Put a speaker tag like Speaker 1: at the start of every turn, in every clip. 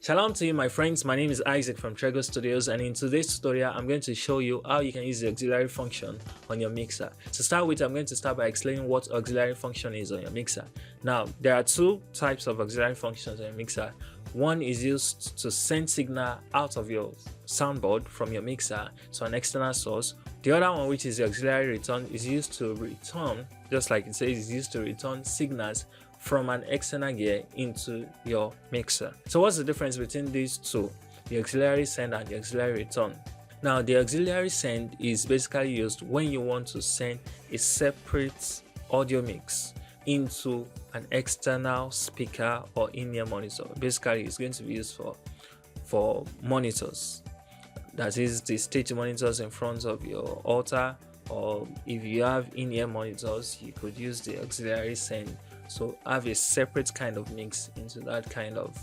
Speaker 1: Shalom to you, my friends. My name is Isaac from Trego Studios, and in today's tutorial I'm going to show you how you can use the auxiliary function on your mixer. To start with, I'm going to start by explaining what auxiliary function is on your mixer. Now, there are two types of auxiliary functions on your mixer. One is used to send signal out of your soundboard from your mixer to an external source. The other one, which is the auxiliary return, is used to return, just like it says, is used to return signals from an external gear into your mixer. So what's the difference between these two, the auxiliary send and the auxiliary return? Now, the auxiliary send is basically used when you want to send a separate audio mix into an external speaker or in-ear monitor. Basically, it's going to be used for monitors. That is the stage monitors in front of your altar, or if you have in-ear monitors, you could use the auxiliary send. So have a separate kind of mix into that kind of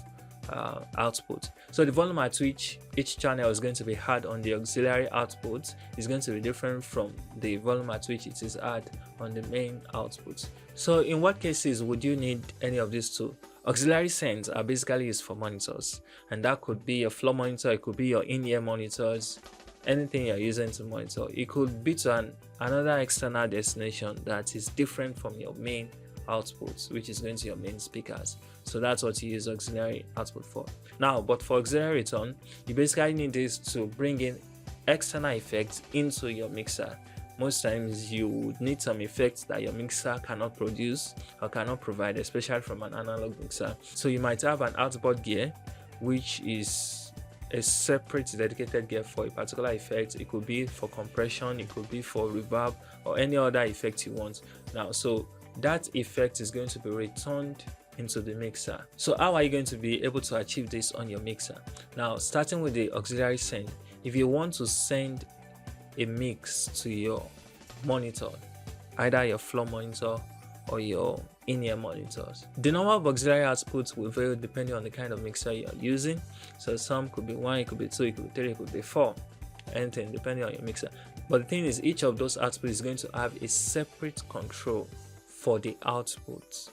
Speaker 1: output. So the volume at which each channel is going to be heard on the auxiliary output is going to be different from the volume at which it is heard on the main output. So in what cases would you need any of these two? Auxiliary sends are basically used for monitors, and that could be your floor monitor, it could be your in-ear monitors, anything you're using to monitor. It could be to another external destination that is different from your main outputs, which is going to your main speakers. So that's what you use auxiliary output for. Now, but for auxiliary return, you basically need this to bring in external effects into your mixer. Most times you would need some effects that your mixer cannot produce or cannot provide, especially from an analog mixer. So you might have an outboard gear, which is a separate dedicated gear for a particular effect. It could be for compression, it could be for reverb, or any other effect you want. Now, so that effect is going to be returned into the mixer. So how are you going to be able to achieve this on your mixer? Now, starting with the auxiliary send, if you want to send a mix to your monitor, either your floor monitor or your in-ear monitors, the number of auxiliary outputs will vary depending on the kind of mixer you're using. So some could be 1, it could be 2, it could be 3, it could be 4, anything depending on your mixer. But the thing is, each of those outputs is going to have a separate control for the outputs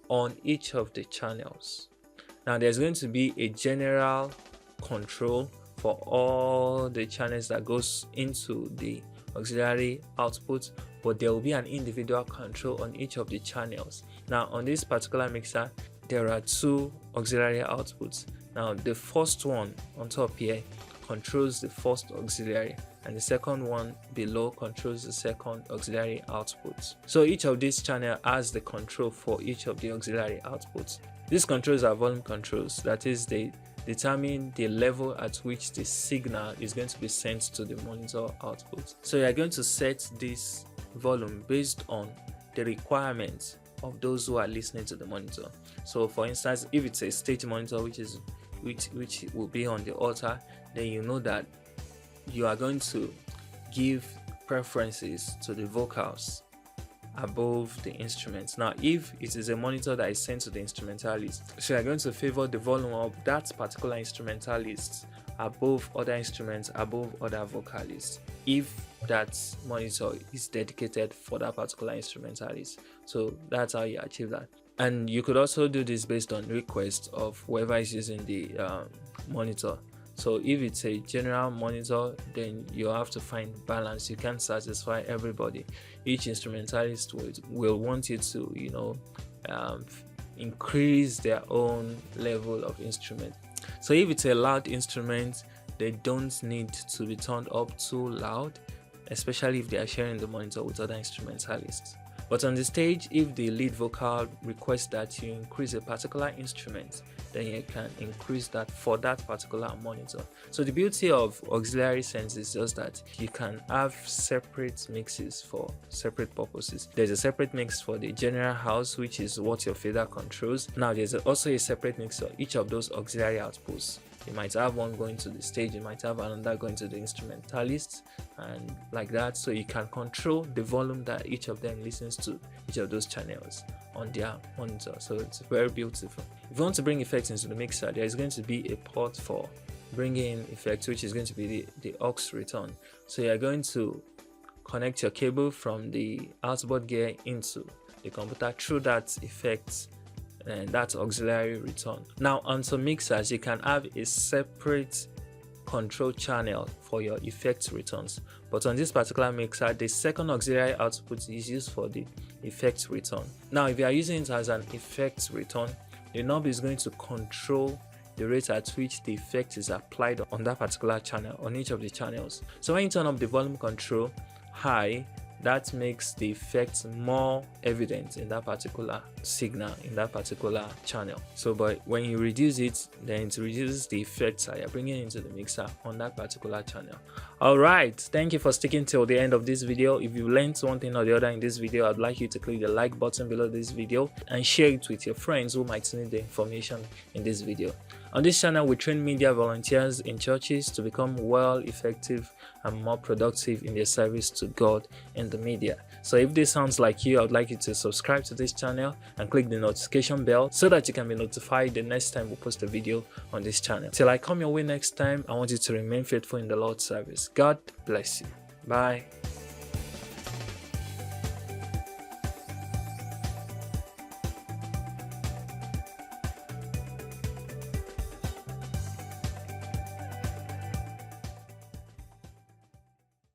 Speaker 1: on each of the channels. Now, there's going to be a general control for all the channels that goes into the auxiliary output, but there will be an individual control on each of the channels. Now, on this particular mixer, there are two auxiliary outputs. Now, the first one on top here controls the first auxiliary, and the second one below controls the second auxiliary output. So each of these channels has the control for each of the auxiliary outputs. These controls are volume controls, that is, they determine the level at which the signal is going to be sent to the monitor output. So you are going to set this volume based on the requirements of those who are listening to the monitor. So for instance, if it's a stage monitor which will be on the altar, then you know that you are going to give preferences to the vocals above the instruments. Now, if it is a monitor that is sent to the instrumentalist, so you are going to favor the volume of that particular instrumentalist above other instruments, above other vocalists, if that monitor is dedicated for that particular instrumentalist. So that's how you achieve that. And you could also do this based on request of whoever is using the monitor. So if it's a general monitor, then you have to find balance. You can't satisfy everybody. Each instrumentalist will want you to, increase their own level of instrument. So if it's a loud instrument, they don't need to be turned up too loud, especially if they are sharing the monitor with other instrumentalists. But on the stage, if the lead vocal requests that you increase a particular instrument, then you can increase that for that particular monitor. So the beauty of auxiliary sends is just that you can have separate mixes for separate purposes. There's a separate mix for the general house, which is what your fader controls. Now there's also a separate mix for each of those auxiliary outputs. You might have one going to the stage, you might have another going to the instrumentalist, and like that. So you can control the volume that each of them listens to each of those channels on their monitor. So it's very beautiful. If you want to bring effects into the mixer, there is going to be a port for bringing effects, which is going to be the AUX return. So you're going to connect your cable from the outboard gear into the computer through that effect and that's auxiliary return. Now onto mixers, you can have a separate control channel for your effect returns, but on this particular mixer, the second auxiliary output is used for the effect return. Now if you are using it as an effect return, the knob is going to control the rate at which the effect is applied on that particular channel, on each of the channels. So when you turn up the volume control high, that makes the effect more evident in that particular signal, in that particular channel. So but when you reduce it, then it reduces the effects that you're bringing into the mixer on that particular channel. All right, thank you for sticking till the end of this video. If you learned one thing or the other in this video, I'd like you to click the like button below this video and share it with your friends who might need the information in this video. On this channel, we train media volunteers in churches to become well, effective, and more productive in their service to God and the media. So if this sounds like you, I would like you to subscribe to this channel and click the notification bell so that you can be notified the next time we post a video on this channel. Till I come your way next time, I want you to remain faithful in the Lord's service. God bless you. Bye.